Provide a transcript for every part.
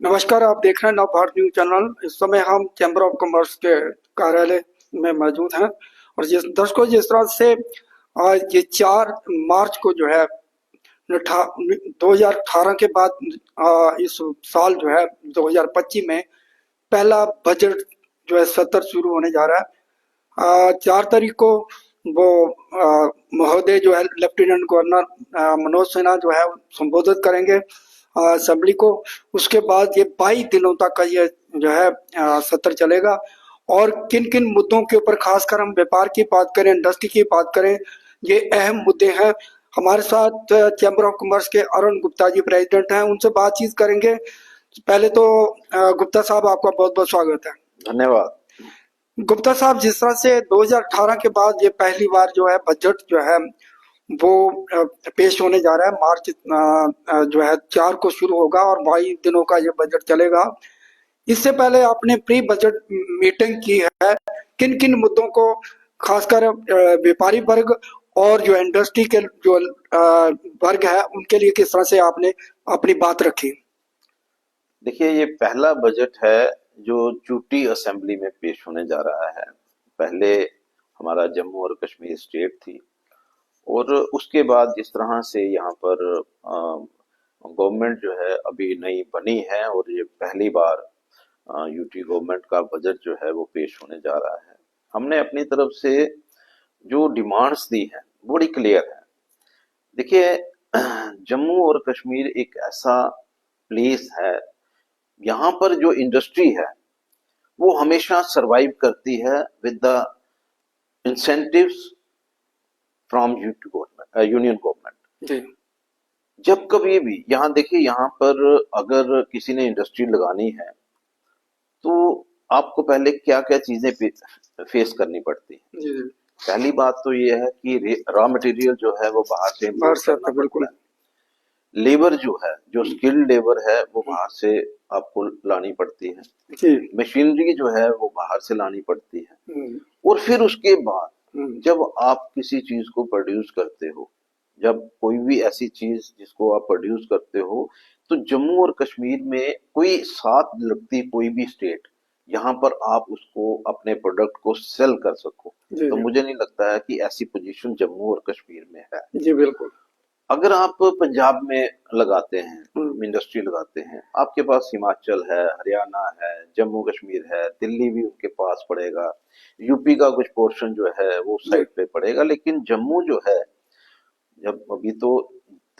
नमस्कार, आप देख रहे हैं नवभारत न्यूज चैनल। इस समय हम चैम्बर ऑफ कॉमर्स के कार्यालय में मौजूद हैं और जिस दर्शकों जिस तरह से ये 4 मार्च को जो है 2018 के बाद इस साल जो है 2025 में पहला बजट जो है सत्र शुरू होने जा रहा है। 4 तारीख को वो महोदय जो है लेफ्टिनेंट गवर्नर मनोज सिन्हा जो है संबोधित करेंगे असेंबली को। उसके बाद ये 22 दिनों तक का ये जो है सत्र चलेगा और किन किन मुद्दों के ऊपर खासकर हम व्यापार की बात करें, इंडस्ट्री की बात करें, ये अहम मुद्दे हैं। हमारे साथ चैम्बर ऑफ कॉमर्स के अरुण गुप्ता जी प्रेसिडेंट हैं, उनसे बातचीत करेंगे। पहले तो गुप्ता साहब आपका बहुत बहुत स्वागत है। धन्यवाद। गुप्ता साहब, जिस तरह से 2018 के बाद ये पहली बार जो है बजट जो है वो पेश होने जा रहा है। मार्च जो है 4 को शुरू होगा और 22 दिनों का ये बजट चलेगा। इससे पहले आपने प्री बजट मीटिंग की है, किन किन मुद्दों को खासकर व्यापारी वर्ग और जो इंडस्ट्री के जो वर्ग है उनके लिए किस तरह से आपने अपनी बात रखी? देखिए, ये पहला बजट है जो यूटी असेंबली में पेश होने जा रहा है। पहले हमारा जम्मू और कश्मीर स्टेट थी और उसके बाद जिस तरह से यहाँ पर गवर्नमेंट जो है अभी नई बनी है और ये पहली बार यूटी गवर्नमेंट का बजट जो है वो पेश होने जा रहा है। हमने अपनी तरफ से जो डिमांड्स दी हैं बड़ी क्लियर है। देखिए, जम्मू और कश्मीर एक ऐसा प्लेस है, यहाँ पर जो इंडस्ट्री है वो हमेशा सरवाइव करती है with the incentives from union government. जी जब कभी भी यहाँ देखिए, यहाँ पर अगर किसी ने इंडस्ट्री लगानी है तो आपको पहले क्या क्या चीजें फेस करनी पड़ती हैं। जी जी। पहली बात तो ये है कि रॉ मटेरियल जो है वो बाहर से बाहर इम्पोर्ट से करना आता, बिल्कुल। पड़ता है। लेबर जो है, जो स्किल्ड लेबर है वो बाहर से आपको लानी पड़ती है। जी। मशीनरी जो है वो बाहर से लानी पड़ती है। हम्म, और फिर उसके बाद हम्म, जब आप किसी चीज को प्रोड्यूस करते हो, जब कोई भी ऐसी चीज जिसको आप प्रोड्यूस करते हो, तो जम्मू और कश्मीर में कोई साथ लगती कोई भी स्टेट, यहाँ पर आप उसको अपने प्रोडक्ट को सेल कर सको, जी तो जी। मुझे नहीं लगता है कि ऐसी पोजीशन जम्मू और कश्मीर में है। जी बिल्कुल। अगर आप पंजाब में लगाते हम्म, हैं, इंडस्ट्री लगाते हैं, आपके पास हिमाचल है, हरियाणा है, जम्मू कश्मीर है, दिल्ली भी उनके पास पड़ेगा, यूपी का कुछ पोर्शन जो है वो जी साइड पे पड़ेगा, लेकिन जम्मू जो है, जब अभी तो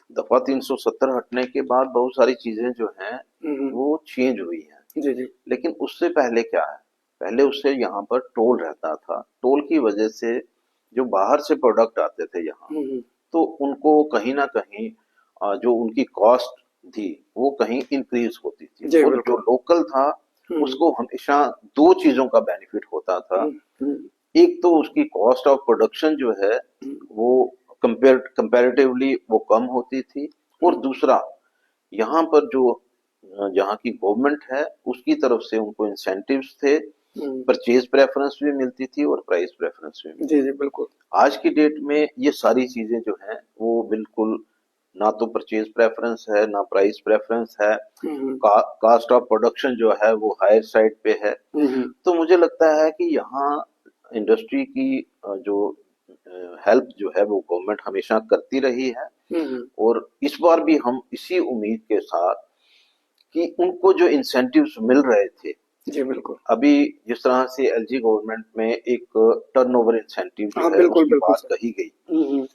दफा 370 हटने के बाद बहुत सारी चीजें जो हैं हम्म, वो चेंज हुई हैं। जी जी। लेकिन उससे पहले क्या है, पहले उससे यहाँ पर टोल रहता था। टोल की वजह से जो बाहर से प्रोडक्ट आते थे यहाँ, हम्म, तो उनको कहीं ना कहीं जो उनकी कॉस्ट थी वो कहीं इंक्रीज होती थी, जी और जो बिल्कुल। लोकल था हम्म, उसको हमेशा दो चीजों का बेनिफिट होता था। हम्म, हम्म, एक तो उसकी कॉस्ट ऑफ प्रोडक्शन जो है वो कंपैरेटिवली वो कम होती थी, और हम्म, दूसरा यहाँ पर जो यहाँ की गवर्नमेंट है उसकी तरफ से उनको इंसेंटिव्स थे, हम्म, परचेज प्रेफरेंस भी मिलती थी और प्राइस प्रेफरेंस भी जी मिलती जी थी। बिल्कुल। आज की डेट में ये सारी चीजें जो हैं वो बिल्कुल, ना तो परचेज प्रेफरेंस है ना प्राइस प्रेफरेंस है। हम्म, कास्ट ऑफ प्रोडक्शन जो है वो हायर साइड पे है। हम्म, तो मुझे लगता है कि यहाँ इंडस्ट्री की जो हेल्प जो है वो गवर्नमेंट हमेशा करती रही है, हम्म, और इस बार भी हम इसी उम्मीद के साथ कि उनको जो इंसेंटिव्स मिल रहे थे, जी बिल्कुल। अभी जिस तरह से एलजी गवर्नमेंट में एक टर्नओवर इंसेंटिव जो हाँ है बिल्कुल उसकी बिल्कुल बात सर। कही गई, हम्म,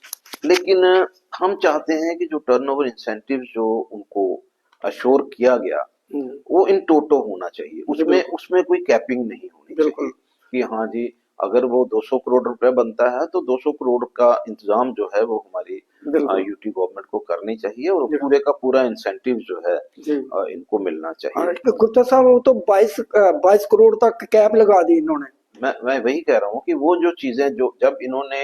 लेकिन हम चाहते हैं कि जो टर्नओवर इंसेंटिव जो उनको अश्योर किया गया हम्म, वो इन टोटो होना चाहिए, जी उसमें बिल्कुल। उसमें कोई कैपिंग नहीं होनी चाहिए बिल्कुल। कि हाँ जी, अगर वो 200 करोड़ रुपए बनता है तो 200 करोड़ का इंतजाम जो है वो हमारी बिल्कुल। यूटी गवर्नमेंट को करनी चाहिए, और जी पूरे का पूरा इंसेंटिव जो है जी। इनको मिलना चाहिए। और गुप्ता साहब, वो तो 22 करोड़ तक कैप लगा दी इन्होंने। मैं वही कह रहा हूँ कि वो जो चीजें जो जब इन्होंने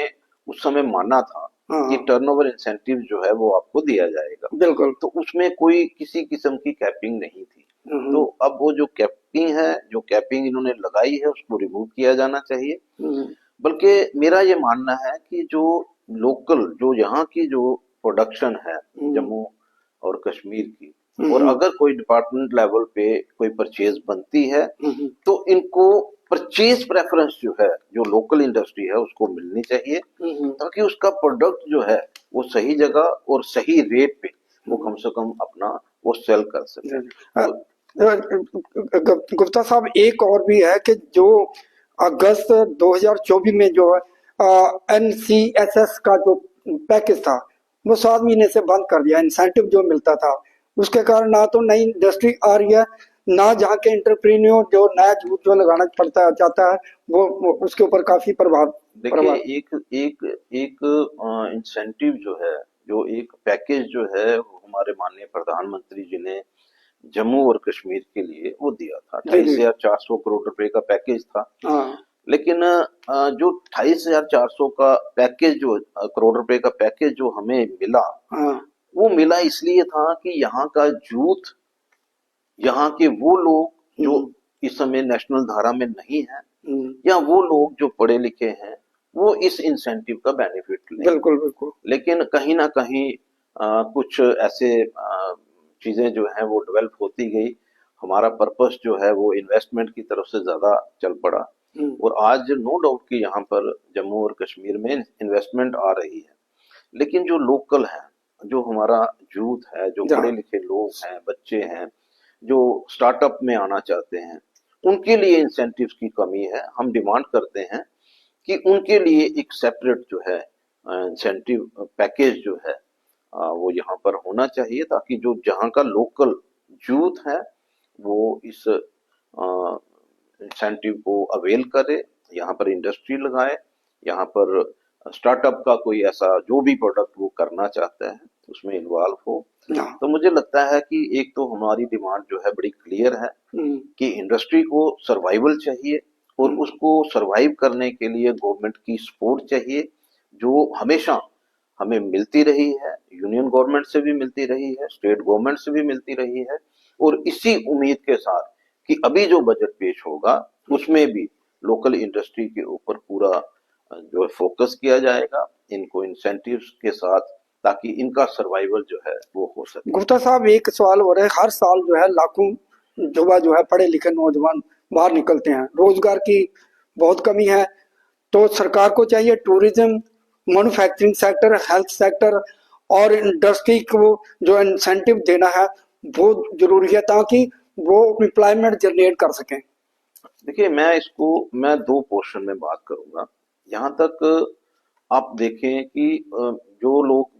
उस समय माना था हाँ कि हाँ टर्नओवर इंसेंटिव जो है वो आपको दिया जाएगा, बिल्कुल। तो उसमें कोई किसी किस्म की कैपिंग नहीं थी। तो हम्म, अब वो जो कैपिंग है, जो कैपिंग इन्होंने लगाई है उसको रिमूव किया जाना चाहिए। हम्म, बल्कि मेरा ये मानना है कि जो लोकल, जो यहाँ की जो प्रोडक्शन है हम्म, जम्मू और कश्मीर की, और अगर कोई डिपार्टमेंट लेवल पे कोई परचेज बनती है तो इनको परचेज प्रेफरेंस जो है, जो लोकल इंडस्ट्री है उसको मिलनी चाहिए, ताकि उसका प्रोडक्ट जो है वो सही जगह और सही रेट पे वो कम से कम अपना वो सेल कर सके। गुप्ता साहब, एक और भी है कि जो अगस्त 2024 में जो एनसीएसएस का जो पैकेज था वो 7 महीने से बंद कर दिया। इंसेंटिव जो मिलता था उसके कारण ना तो नई इंडस्ट्री आ रही है, ना जहाँ के एंटरप्रेन्योर जो नया जूट जो लगाना पड़ता चाहता है वो उसके ऊपर काफी प्रभाव। देखिए, एक एक एक इंसेंटिव जो है, जो एक पैकेज जो है वो हमारे माननीय प्रधानमंत्री जी ने जम्मू और कश्मीर के लिए वो दिया था, 28,400 करोड़ रुपए का पैकेज था। लेकिन जो 28,400 का पैकेज जो करोड़ रुपए का पैकेज जो हमें मिला, वो मिला इसलिए था कि यहाँ का यूथ, यहाँ के वो लोग जो इस समय नेशनल धारा में नहीं है, या वो लोग जो पढ़े लिखे हैं, वो इस इंसेंटिव का बेनिफिट लें। बिल्कुल बिल्कुल। लेकिन कहीं ना कहीं कुछ ऐसे चीजें जो हैं वो डेवलप होती गई, हमारा पर्पस जो है वो इन्वेस्टमेंट की तरफ से ज्यादा चल पड़ा, और आज नो डाउट कि यहाँ पर जम्मू और कश्मीर में इन्वेस्टमेंट आ रही है। लेकिन जो लोकल है, जो हमारा यूथ है, जो पढ़े लिखे लोग हैं, बच्चे हैं, जो स्टार्टअप में आना चाहते हैं, उनके लिए इंसेंटिव्स की कमी है। हम डिमांड करते हैं कि उनके लिए एक सेपरेट जो है इंसेंटिव पैकेज जो है वो यहाँ पर होना चाहिए, ताकि जो जहाँ का लोकल यूथ है वो इस इंसेंटिव को अवेल करे, यहाँ पर इंडस्ट्री लगाए, यहाँ पर स्टार्टअप का कोई ऐसा जो भी प्रोडक्ट वो करना चाहता है उसमें इन्वॉल्व हो। तो मुझे लगता है कि एक तो हमारी डिमांड जो है बड़ी क्लियर है कि इंडस्ट्री को सर्वाइवल चाहिए, और उसको सर्वाइव करने के लिए गवर्नमेंट की सपोर्ट चाहिए, जो हमेशा हमें मिलती रही है, यूनियन गवर्नमेंट से भी मिलती रही है, स्टेट गवर्नमेंट से भी मिलती रही है। और इसी उम्मीद के साथ कि अभी जो बजट पेश होगा उसमें भी लोकल इंडस्ट्री के ऊपर पूरा जो है फोकस किया जाएगा, इनको इंसेंटिव्स के साथ, ताकि इनका सर्वाइवल जो है वो हो सके। गुप्ता साहब, एक सवाल हो रहा है, हर साल जो है लाखों युवा जो है पढ़े लिखे नौजवान बाहर निकलते हैं, रोजगार की बहुत कमी है। तो सरकार को चाहिए tourism, manufacturing sector, health sector और इंडस्ट्री को जो इंसेंटिव देना है वो जरूरी है, ताकि वो एम्प्लॉयमेंट जनरेट कर सकें। देखिए, मैं दो पोर्शन में बात करूंगा। यहाँ तक आप देखें कि जो लोग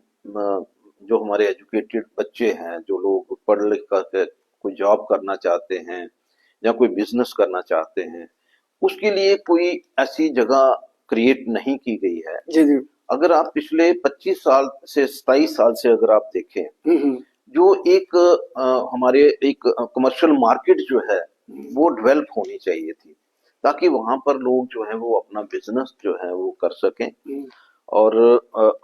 जो हमारे एजुकेटेड बच्चे हैं, जो लोग पढ़ लिख कर कोई जॉब करना चाहते हैं या कोई बिजनेस करना चाहते हैं, उसके लिए कोई ऐसी जगह क्रिएट नहीं की गई है। जी जी। अगर आप पिछले 25 साल से 27 साल से अगर आप देखें, जो एक हमारे एक कमर्शियल मार्केट जो है वो डेवलप होनी चाहिए थी, ताकि वहां पर लोग जो है वो अपना बिजनेस जो है वो कर सकें। और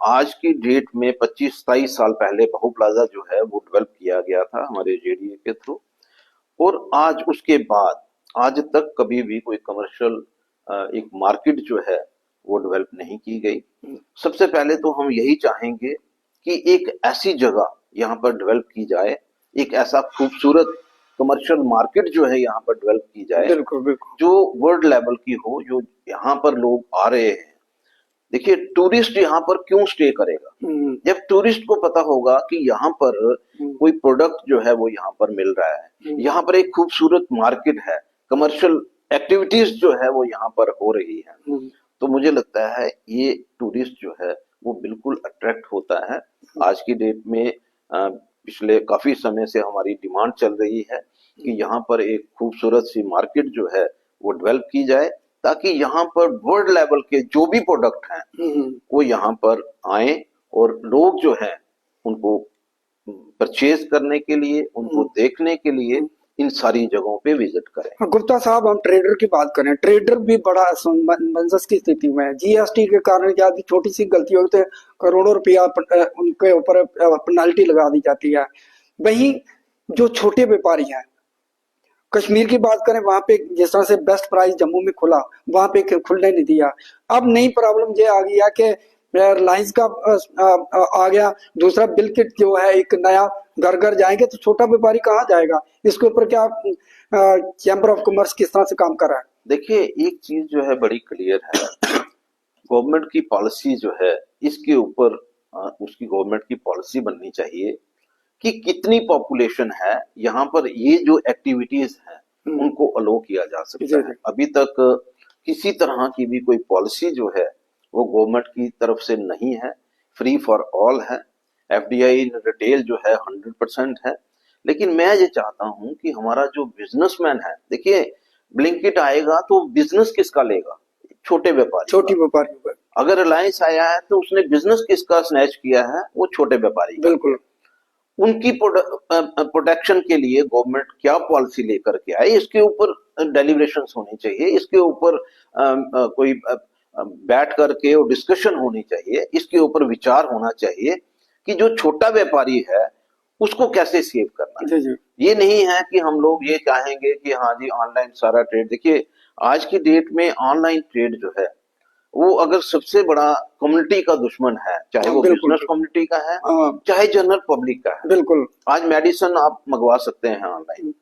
आज की डेट में 25-27 साल पहले बहु प्लाजा जो है वो डेवलप किया गया था हमारे जेडीए के थ्रू, और आज उसके बाद आज तक कभी भी कोई कमर्शियल एक मार्केट जो है वो डेवलप नहीं की गई। सबसे पहले तो हम यही चाहेंगे कि एक ऐसी जगह यहाँ पर डेवलप की जाए, एक ऐसा खूबसूरत कमर्शियल मार्केट जो है यहाँ पर डेवलप की जाए, बिल्कुल बिल्कुल, जो वर्ल्ड लेवल की हो, जो यहाँ पर लोग आ रहे हैं। देखिए, टूरिस्ट यहाँ पर क्यों स्टे करेगा? जब टूरिस्ट को पता होगा कि यहाँ पर कोई प्रोडक्ट जो है वो यहाँ पर मिल रहा है, यहाँ पर एक खूबसूरत मार्केट है, कमर्शियल एक्टिविटीज जो है वो यहाँ पर हो रही है, तो मुझे लगता है ये टूरिस्ट जो है वो बिल्कुल अट्रैक्ट होता है। आज की डेट में पिछले काफी समय से हमारी डिमांड चल रही है कि यहाँ पर एक खूबसूरत सी मार्केट जो है वो डेवलप की जाए, ताकि यहाँ पर वर्ल्ड लेवल के जो भी प्रोडक्ट हैं वो यहाँ पर आए, और लोग जो हैं उनको परचेज करने के लिए, उनको देखने के लिए इन सारी जगहों पे विजिट करें। गुप्ता साहब, हम ट्रेडर की बात करें, ट्रेडर भी बड़ा असमंजस की स्थिति में है। जीएसटी के कारण क्या छोटी सी गलती होती है, करोड़ों रुपया उनके ऊपर पेनल्टी लगा दी जाती है। वहीं जो छोटे व्यापारी हैं, कश्मीर की बात करें, वहां पे जिस तरह से बेस्ट प्राइस जम्मू में खुला, वहां पे खुलने नहीं दिया। अब नई प्रॉब्लम ये आ गई है कि एयरलाइंस का आ गया। दूसरा बिलकिट जो है एक नया, घर घर जाएंगे तो छोटा व्यापारी कहाँ जाएगा? इसके ऊपर क्या चैम्बर ऑफ कॉमर्स किस तरह से काम कर रहा है? देखिए, एक चीज जो है बड़ी क्लियर है, गवर्नमेंट की पॉलिसी जो है इसके ऊपर उसकी गवर्नमेंट की पॉलिसी बननी चाहिए कि कितनी पॉपुलेशन है यहाँ पर, ये जो एक्टिविटीज हैं उनको अलो किया जा सकता है। अभी तक किसी तरह की भी कोई पॉलिसी जो है वो गवर्नमेंट की तरफ से नहीं है। फ्री फॉर ऑल है, एफडीआई रिटेल जो है 100% है। लेकिन मैं ये चाहता हूं कि हमारा जो बिजनेसमैन है, देखिए ब्लिंकिट आएगा तो बिजनेस किसका लेगा? छोटे व्यापारी, छोटी व्यापारी। अगर रिलायंस आया है तो उसने बिजनेस किसका स्नैच किया है? वो छोटे व्यापारी। बिल्कुल। उनकी प्रोटेक्शन के लिए गवर्नमेंट क्या पॉलिसी लेकर के आए, इसके ऊपर डेलिब्रेशन होनी चाहिए, इसके ऊपर कोई बैठ करके और डिस्कशन होनी चाहिए, इसके ऊपर विचार होना चाहिए कि जो छोटा व्यापारी है उसको कैसे सेव करना है। ये नहीं है कि हम लोग ये चाहेंगे कि हाँ जी ऑनलाइन सारा ट्रेड। देखिए आज की डेट में ऑनलाइन ट्रेड जो है वो अगर सबसे बड़ा कम्युनिटी का दुश्मन है, चाहे वो बिजनेस कम्युनिटी का है, चाहे जनरल पब्लिक का है। बिल्कुल। आज मेडिसिन आप मंगवा सकते हैं ऑनलाइन,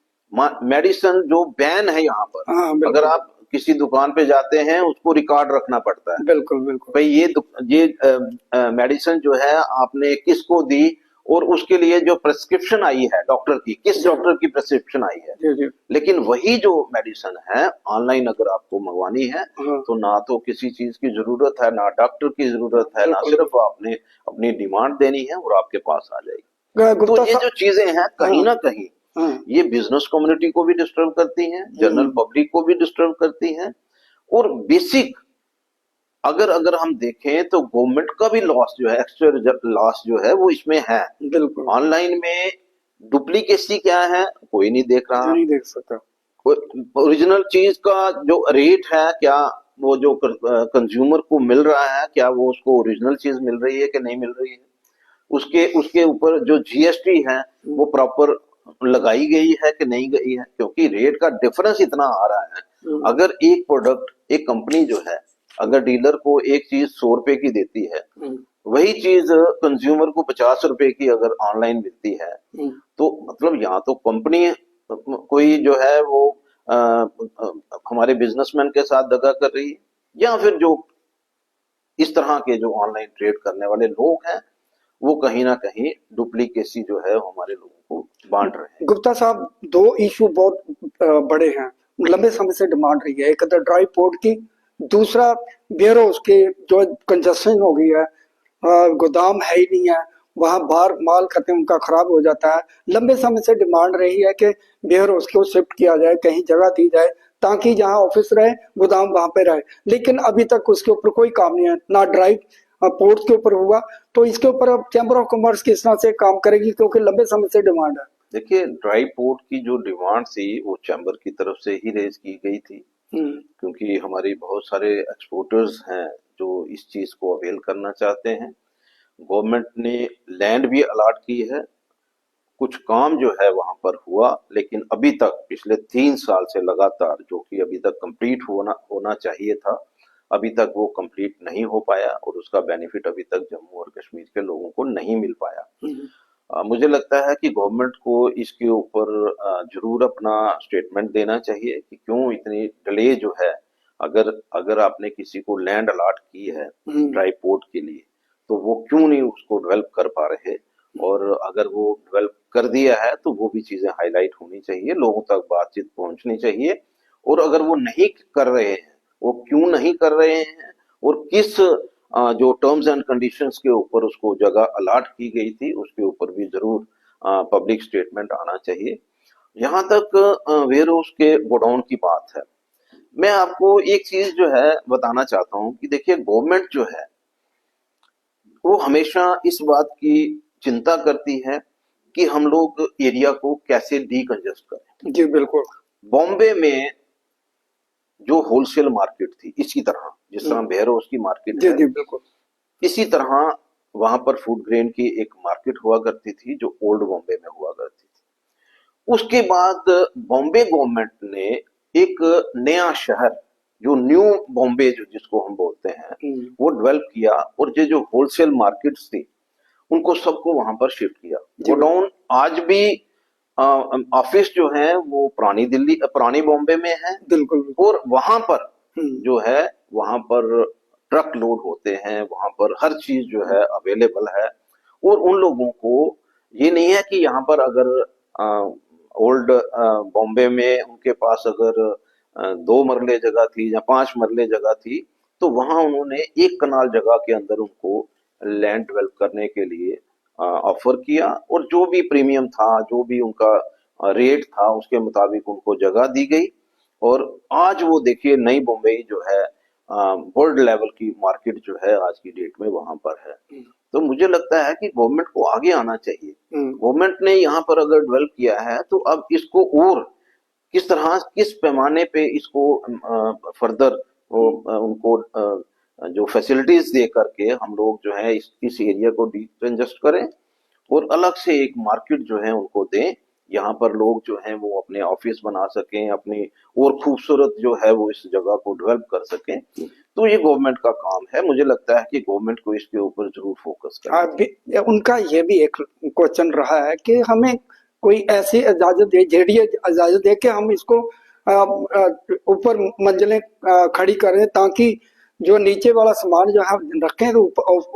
मेडिसिन जो बैन है यहाँ पर, अगर आप किसी दुकान पे जाते हैं उसको रिकॉर्ड रखना पड़ता है। बिल्कुल बिल्कुल। भाई ये मेडिसिन जो है आपने किसको दी और उसके लिए जो प्रेस्क्रिप्शन आई है डॉक्टर की, किस डॉक्टर की प्रेस्क्रिप्शन आई है। लेकिन वही जो मेडिसिन है ऑनलाइन अगर आपको मंगवानी है तो ना तो किसी चीज की जरूरत है, ना डॉक्टर की जरूरत है, ना सिर्फ आपने अपनी डिमांड देनी है और आपके पास आ जाएगी। तो ये जो चीजें हैं कहीं ना कहीं ये बिजनेस कम्युनिटी को भी डिस्टर्ब करती हैं, जनरल पब्लिक को भी डिस्टर्ब करती हैं, और बेसिक अगर हम देखें तो गवर्नमेंट का भी लॉस जो है, एक्स्ट्रा लॉस जो है वो इसमें है। बिल्कुल। ऑनलाइन में डुप्लीकेसी क्या है कोई नहीं देख रहा, नहीं देख सकता। ओरिजिनल चीज का जो रेट है, क्या वो जो कंज्यूमर को मिल रहा है, क्या वो उसको ओरिजिनल चीज मिल रही है कि नहीं मिल रही है, उसके उसके ऊपर जो जीएसटी है वो प्रॉपर लगाई गई है कि नहीं गई है, क्योंकि रेट का डिफरेंस इतना आ रहा है। अगर एक प्रोडक्ट, एक कंपनी जो है अगर डीलर को एक चीज 100 रुपए की देती है, वही चीज कंज्यूमर को 50 रुपए की अगर ऑनलाइन मिलती है, तो मतलब यहाँ तो कंपनी कोई जो है वो हमारे बिजनेसमैन के साथ दगा कर रही है, या फिर जो इस तरह के जो ऑनलाइन ट्रेड करने वाले लोग हैं वो कहीं ना कहीं डुप्लीकेसी जो है हमारे लोगों को बांट रहे हैं। गुप्ता साहब, दो इशू बहुत बड़े हैं, लंबे समय से डिमांड रही है। एक तो ड्राई पोर्ट की, दूसरा वेयर हाउस के जो कंजस्शन हो गई है, गोदाम है ही नहीं है, वहां बाहर माल खत्म उनका खराब हो जाता है। लंबे समय से डिमांड रही है कि वेयर हाउस को शिफ्ट किया जाए, कहीं जगह दी जाए ताकि जहां ऑफिस रहे गोदाम वहां पे रहे, लेकिन अभी तक उसके ऊपर कोई काम नहीं है, ना ड्राइव पोर्ट के ऊपर हुआ। तो इसके ऊपर अब चैम्बर ऑफ कॉमर्स किस तरह से काम करेगी, क्योंकि लंबे समय से डिमांड है। देखिए ड्राई पोर्ट की जो डिमांड थी वो चैम्बर की तरफ से ही रेज की गई थी, क्योंकि हमारी बहुत सारे एक्सपोर्टर्स हैं जो इस चीज को अवेल करना चाहते हैं। गवर्नमेंट ने लैंड भी अलॉट की है, कुछ काम जो है वहां पर हुआ, लेकिन अभी तक पिछले 3 साल से लगातार जो कि अभी तक कंप्लीट होना चाहिए था, अभी तक वो कंप्लीट नहीं हो पाया और उसका बेनिफिट अभी तक जम्मू और कश्मीर के लोगों को नहीं मिल पाया। मुझे लगता है कि गवर्नमेंट को इसके ऊपर जरूर अपना स्टेटमेंट देना चाहिए कि क्यों इतनी डिले जो है। अगर आपने किसी को लैंड अलॉट की है ड्राई पोर्ट के लिए, तो वो क्यों नहीं उसको डेवलप कर पा रहे, और अगर वो डेवलप कर दिया है तो वो भी चीजें हाईलाइट होनी चाहिए, लोगों तक बातचीत पहुंचनी चाहिए। और अगर वो नहीं कर रहे हैं, वो क्यों नहीं कर रहे हैं, और किस जो टर्म्स एंड कंडीशंस के ऊपर उसको जगह अलॉट की गई थी उसके ऊपर भी जरूर पब्लिक स्टेटमेंट आना चाहिए। यहाँ तक वेयर हाउस के गोडाउन की बात है, मैं आपको एक चीज जो है बताना चाहता हूँ कि देखिए गवर्नमेंट जो है वो हमेशा इस बात की चिंता करती है कि हम लोग एरिया को कैसे डीकंजेस्ट करें। जी बिल्कुल। बॉम्बे में जो होलसेल मार्केट थी, इसी तरह जिस तरह वेयर हाउस की मार्केट है, बिल्कुल इसी तरह वहां पर फूड ग्रेन की एक मार्केट हुआ करती थी जो ओल्ड बॉम्बे में हुआ करती थी। उसके बाद बॉम्बे गवर्नमेंट ने एक नया शहर जो न्यू बॉम्बे जो जिसको हम बोलते हैं वो डेवलप किया, और ये जो होलसेल मार्केट्स थी उनको सबको वहां पर शिफ्ट किया। जी गोडाउन आज भी ऑफिस जो है वो पुरानी बॉम्बे में है, बिल्कुल। और वहां पर हम्म, जो है वहां पर ट्रक लोड होते हैं, वहां पर हर चीज जो है अवेलेबल है। और उन लोगों को ये नहीं है कि यहाँ पर अगर ओल्ड बॉम्बे में उनके पास अगर 2 मरले जगह थी या 5 मरले जगह थी, तो वहां उन्होंने 1 कनाल जगह के अंदर उनको लैंड डेवलप करने के लिए ऑफर किया, और जो भी प्रीमियम था, जो भी उनका रेट था, उसके मुताबिक उनको जगह दी गई। और आज वो देखिए नई मुंबई जो है वर्ल्ड लेवल की मार्केट जो है आज की डेट में वहां पर है। तो मुझे लगता है कि गवर्नमेंट को आगे आना चाहिए। गवर्नमेंट ने यहाँ पर अगर डेवलप किया है तो अब इसको और किस तरह, किस पैमाने पे इसको फर्दर उनको जो फैसिलिटीज दे करके हम लोग जो है इस एरिया को डिकंजस्ट करें, और अलग से एक मार्केट जो है उनको दें, यहाँ पर लोग जो हैं वो अपने ऑफिस बना सकें, अपनी और खूबसूरत जो है वो इस जगह को डेवलप कर सकें। तो ये गवर्नमेंट का काम है, मुझे लगता है कि गवर्नमेंट को इसके ऊपर जरूर फोकस करना चाहिए। उनका ये भी एक क्वेश्चन रहा है कि हमें कोई ऐसी इजाजत दे, जेडीए इजाजत दे कि हम इसको ऊपर मंजिलें खड़ी करें, ताकि जो नीचे वाला सामान जो है रखें तो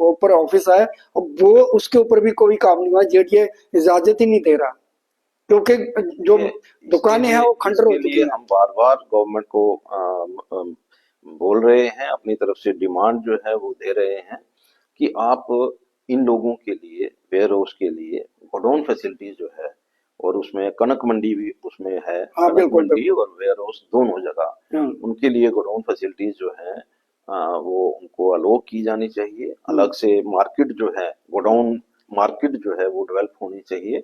ऊपर ऑफिस आए, और वो उसके ऊपर भी कोई काम नहीं हुआ। जेडीए इजाजत ही नहीं दे रहा, क्योंकि जो दुकानें हैं वो खंडर हो चुकी हैं। हम बार बार गवर्नमेंट को बोल रहे हैं, अपनी तरफ से डिमांड जो है वो दे रहे हैं कि आप इन लोगों के लिए, वेयर हाउस के लिए गोडाउन फैसिलिटीज जो है, और उसमें कनक मंडी भी उसमें है, हाँ कनक बिल्कुल मंडी बिल्कुल। और वेयर हाउस दोनों जगह उनके लिए गोडाउन फैसिलिटीज जो है वो उनको अलोक की जानी चाहिए। अलग से मार्केट जो है, गोडाउन मार्केट जो है वो डेवलप होनी चाहिए।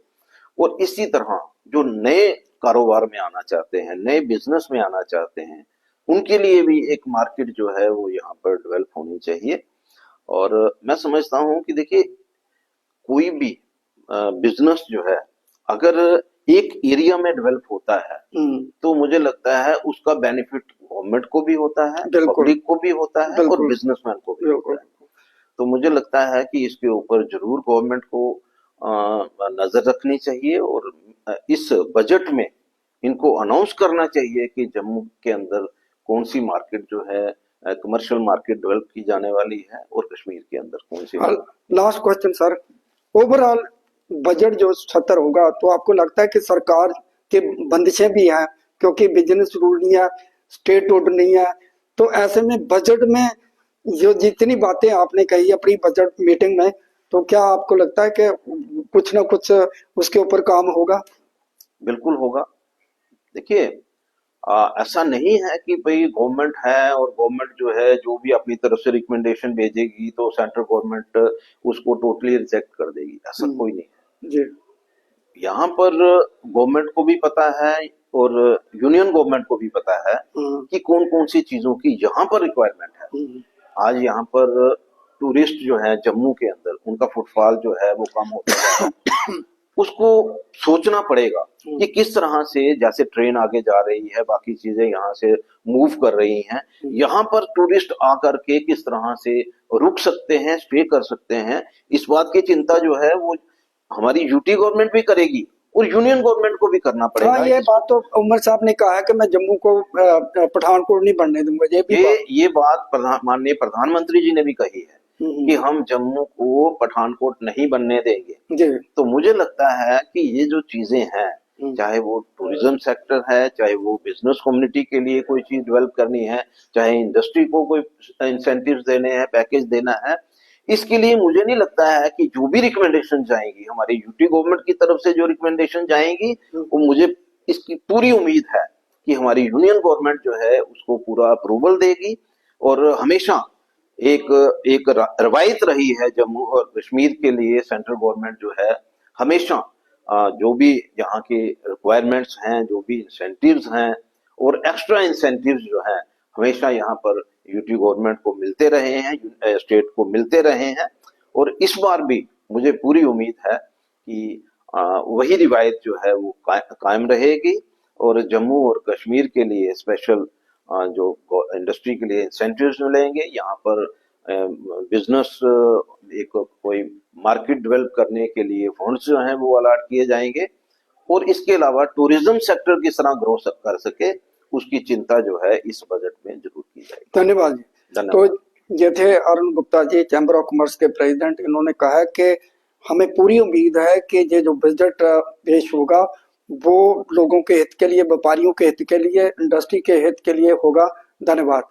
और इसी तरह जो नए कारोबार में आना चाहते हैं, नए बिजनेस में आना चाहते हैं, उनके लिए भी एक मार्केट जो है वो यहाँ पर डेवलप होनी चाहिए। और मैं समझता हूँ कि देखिए कोई भी बिजनेस जो है अगर एक एरिया में डेवलप होता है तो मुझे लगता है उसका बेनिफिट गवर्नमेंट को भी होता है, पब्लिक को भी होता है, और बिजनेसमैन को भी होता है। तो मुझे लगता है कि इसके ऊपर जरूर गवर्नमेंट को नजर रखनी चाहिए, और इस बजट में इनको अनाउंस करना चाहिए कि जम्मू के अंदर कौन सी मार्केट जो है कमर्शियल मार्केट डेवलप की जाने वाली है, और कश्मीर के अंदर कौन सी। Last question sir, overall budget जो 70 होगा, तो आपको लगता है कि सरकार के बंदिशें भी हैं, क्योंकि बिजनेस रूल नहीं है, स्टेट रूल नहीं है, तो ऐसे में बजट में जो जितनी बातें आपने कही अपनी बजट मीटिंग में, तो क्या आपको लगता है कि कुछ ना कुछ उसके ऊपर काम होगा? बिल्कुल होगा। देखिए ऐसा नहीं है कि भाई गवर्नमेंट है और गवर्नमेंट जो है जो भी अपनी तरफ से रिकमेंडेशन भेजेगी तो सेंट्रल गवर्नमेंट उसको टोटली रिजेक्ट कर देगी, ऐसा कोई नहीं है जी। यहाँ पर। गवर्नमेंट को भी पता है और यूनियन गवर्नमेंट को भी पता है कि कौन कौन सी चीजों की यहाँ पर रिक्वायरमेंट है। आज यहाँ पर टूरिस्ट जो है जम्मू के अंदर, उनका फुटफॉल जो है वो कम होता जा रहा है। उसको सोचना पड़ेगा कि किस तरह से, जैसे ट्रेन आगे जा रही है, बाकी चीजें यहाँ से मूव कर रही हैं, यहाँ पर टूरिस्ट आकर के किस तरह से रुक सकते हैं, स्टे कर सकते हैं। इस बात की चिंता जो है वो हमारी यूटी गवर्नमेंट भी करेगी और यूनियन गवर्नमेंट को भी करना पड़ेगा। हाँ, ये बात तो उमर साहब ने कहा है कि मैं जम्मू को पठानकोट नहीं बनने दूंगा। ये बात माननीय प्रधानमंत्री जी ने भी कही है कि हम जम्मू को पठानकोट नहीं बनने देंगे। तो मुझे लगता है कि ये जो चीजें हैं, चाहे वो टूरिज्म सेक्टर है, चाहे वो बिजनेस कम्युनिटी के लिए कोई चीज डेवलप करनी है, चाहे इंडस्ट्री को कोई इंसेंटिव्स देने हैं, पैकेज देना है, इसके लिए मुझे नहीं लगता है कि जो भी रिकमेंडेशन जाएंगी हमारी यूटी गवर्नमेंट की तरफ से, जो रिकमेंडेशन जाएंगी वो मुझे इसकी पूरी उम्मीद है कि हमारी यूनियन गवर्नमेंट जो है उसको पूरा अप्रूवल देगी। और हमेशा एक एक रवायत रही है जम्मू और कश्मीर के लिए, सेंट्रल गवर्नमेंट जो है हमेशा जो भी यहाँ के रिक्वायरमेंट्स हैं, जो भी इंसेंटिव्स हैं और एक्स्ट्रा इंसेंटिव्स जो हैं, हमेशा यहाँ पर यूटी गवर्नमेंट को मिलते रहे हैं, स्टेट को मिलते रहे हैं। और इस बार भी मुझे पूरी उम्मीद है कि वही रिवायत जो है वो कायम रहेगी, और जम्मू और कश्मीर के लिए स्पेशल जो इंडस्ट्री के लिए इंसेंटिव्स मिलेंगे, यहाँ पर बिजनेस एक कोई मार्केट डेवलप करने के लिए फंड्स जो हैं वो अलॉट किए जाएंगे, और इसके अलावा टूरिज्म सेक्टर किस तरह ग्रो कर सके उसकी चिंता जो है इस बजट में जरूर की जाएगी। धन्यवाद जी। धन्यवाद। तो ये थे Arun Gupta ji, chamber of commerce के प्रेसिडेंट। इन्होंने कहा है कि हमें पूरी उम्मीद है कि ये जो बजट पेश होगा वो लोगों के हित के लिए, व्यापारियों के हित के लिए, इंडस्ट्री के हित के लिए होगा। धन्यवाद।